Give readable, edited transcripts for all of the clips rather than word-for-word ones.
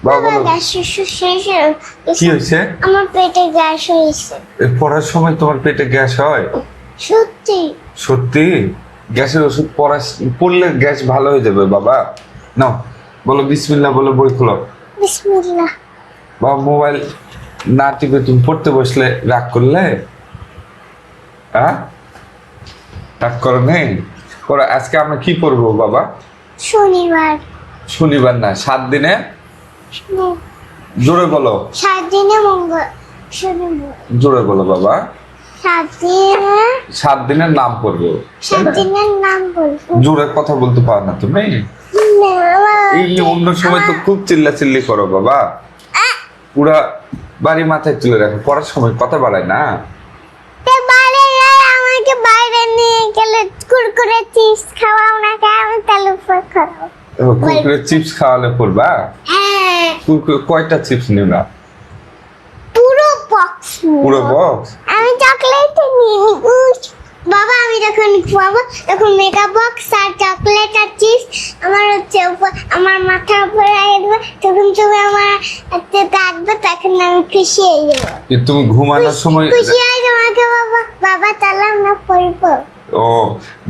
বাবা বাবা বলো গ্যাস শেষ কি হয়েছে? আমার পেটে গ্যাস হয়েছে। পড়ার সময় তোমার পেটে গ্যাস হয়? সত্যি? সত্যি? গ্যাসের ওষুধ পড়লে গ্যাস ভালো হয়ে যাবে বাবা। নাও বলো বিসমিল্লাহ, বলো বই খোলো। বিসমিল্লাহ। বাবা মোবাইল না টিপে তুমি পড়তে বসলে রাগ করলে? হ্যাঁ, রাগ করো নেই? পরে আজকে আমরা কি পড়বো বাবা? শনিবার। শনিবার না, 7 দিনে জোরে বলো। 7 দিনে মঙ্গল শনিবার। জোরে বলো বাবা। 7 দিনে 7 দিনের নাম পড়বো। 7 দিনের নাম বলবো। জোরে কথা বলতে পারো না তুমি? না, এই অন্য সময় তো খুব চিল্লাচিল্লি করো বাবা, পুরা বাড়ি মাথায় তুলে রাখো, পড়ার সময় কথা বাড়ায় না। আমাকে বাইরে নিয়ে গেলে কুরকুরে চিপস খাওয়াও না, আমি তালুফা খাও। কুরকুরে চিপস খাওয়ালে পড়বা? হ্যাঁ, কুরকুরে কয়টা চিপস নিবা? পুরো বক্স। পুরো বক্স? আমি চকলেট নিয়ে বাবা, আমি যখন খাবো তখন মেগা বক্স আর চকলেট আর চিপস আমার আমার মাথার উপরে আসবে, তখন তুমি আমার হাতে কাটবে, তখন আমি খুশি হয়ে যাবো। তুমি ঘুমানোর সময় খুশি হয়ে আমাকে বাবা বাবা চালাম না পড়বো। ও,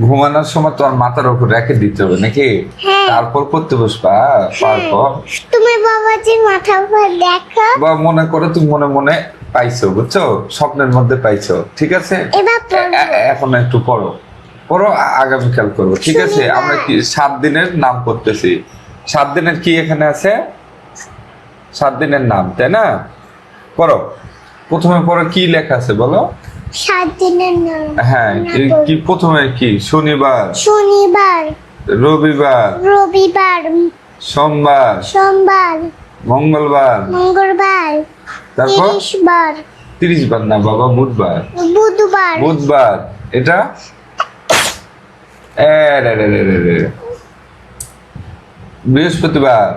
ঘুমানোর সময় তোমার মাথার উপর রেখে দিতে হবে নাকি? হ্যাঁ। তারপর করতে বসবা? পারবো? তুমি বাবাজির মাথার উপর দেখো। বা মনে করো তুমি মনে মনে পাইছো, বুঝছো, স্বপ্নের মধ্যে পাইছো, ঠিক আছে? এবার পড়বো। এখন একটু পড়ো, পড়ো, আগামীকাল করবো, ঠিক আছে? শনিবার। আমরা কি 7 দিনের নাম করতেছি? 7 দিনের কি এখানে আছে? 7 দিনের নাম, তাই না? পড়ো, প্রথমে পড়ো, কি লেখা আছে বলো? 7 দিনের নাম। হ্যাঁ, কি প্রথমে কি? শনিবার, শনিবার, রবিবার, রবিবার, সোমবার, সোমবার, মঙ্গলবার, মঙ্গলবার, তারপর 30 বার, 30 বার না বাবা, বুধবার, বুধবার, বুধবার, এটা রে রে রে রে রে। বৃহস্পতিবার,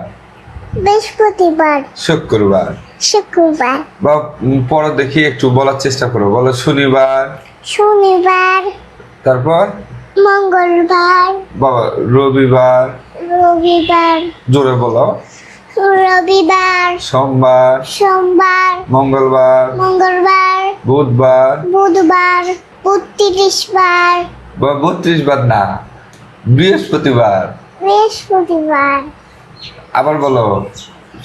বৃহস্পতিবার, শুক্রবার। শুক্রবার, বা পরে দেখি একটু বলার চেষ্টা করো, বলো শনিবার, শনিবার, তারপর মঙ্গলবার, বাবা রবিবার, রবিবার, জোরে বলো, রবিবার, সোমবার, সোমবার, মঙ্গলবার, মঙ্গলবার, বুধবার, বুধবার, 32 বার, বা 32 বার না, বৃহস্পতিবার। বৃহস্পতিবার, আবার বলো,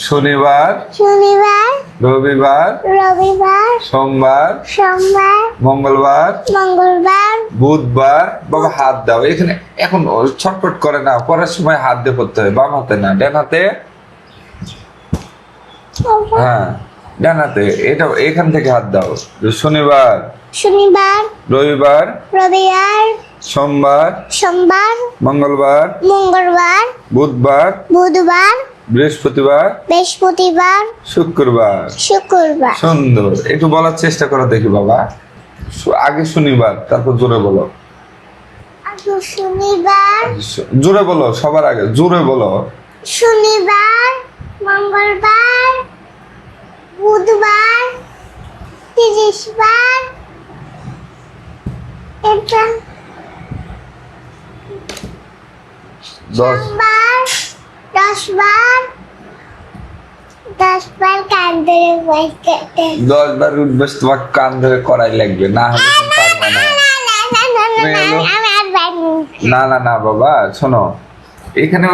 শনিবার, শনিবার, রবিবার, রবিবার, সোমবার, সোমবার, মঙ্গলবার, মঙ্গলবার, বুধবার। বাবা হাত দাও এখানে, এখন ছটফট করে না, পড়ার সময় হাত দিয়ে পড়তে হয়, বাম হাতে না, ডান হাতে। হ্যাঁ, ডান হাতে, এটা এখান থেকে হাত দাও। শনিবার, শনিবার, রবিবার, রবিবার, সোমবার, সোমবার, মঙ্গলবার, মঙ্গলবার, বুধবার, বুধবার, বৃহস্পতিবার, বৃহস্পতিবার, শুক্রবার। শুক্রবার। সুন্দর, একটু বলার চেষ্টা করো দেখি বাবা। আগে শনিবার, তারপর জোরে বলো। আগে শনিবার, জোরে বলো, সবার আগে জোরে বলো। শনিবার, মঙ্গলবার, বুধবার, 30 বার, এটা 10 সোমবার, 10 বার, 10 বার কান ধরে বসতে। 10 বার উঠবেশ, তোমার কান ধরে করাই লাগবে, না হলে তুমি পারবে না। আমি আর পারিনি। না না না বাবা, শোনো, এখানে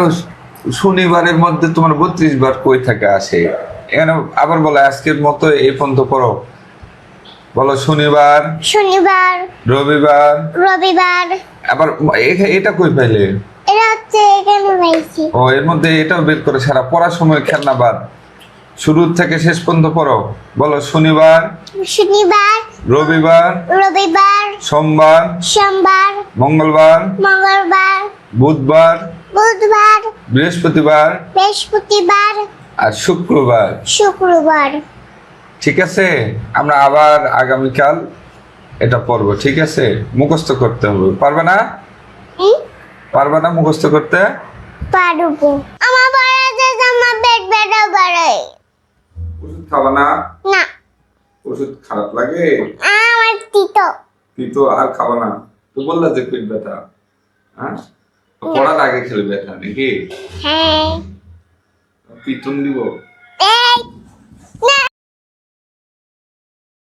শনিবারের মধ্যে তোমার 32 বার কই থেকে আসে? এখানে আবার বলো, আজকের মতো এই পর্যন্ত পড়ো, বলো শনিবার, শনিবার, রবিবার, রবিবার, আবার এটা কই পাইলে? এটা হচ্ছে এখানে পাইছি। ও, এর মধ্যে এটাও বের করে সারা, পড়ার সময় খেলনা বাদ, শুরু থেকে শেষ পর্যন্ত পড়ো, বলো শনিবার, শনিবার, রবিবার, রবিবার, সোমবার, সোমবার, মঙ্গলবার, মঙ্গলবার, বুধবার, বুধবার, বৃহস্পতিবার, বৃহস্পতিবার, আর শুক্রবার। শুক্রবার। ঠিক আছে, আমরা আবার আগামীকাল এটা পড়বো, ঠিক আছে? মুখস্থ করতে হবে, পারবে না? পারবে না মুখস্থ করতে? পারবো। আমার পড়া শেষ, আমার পেট ব্যথা করে। ওষুধ খাবা না? না, ওষুধ খারাপ লাগে? আমার তিতো। তো আর খাবা না তো, বললা যে পেট ব্যথা। হ্যাঁ, পড়ার আগে খেলে ব্যথা নাকি? হ্যাঁ। পিটন দিব? লাইক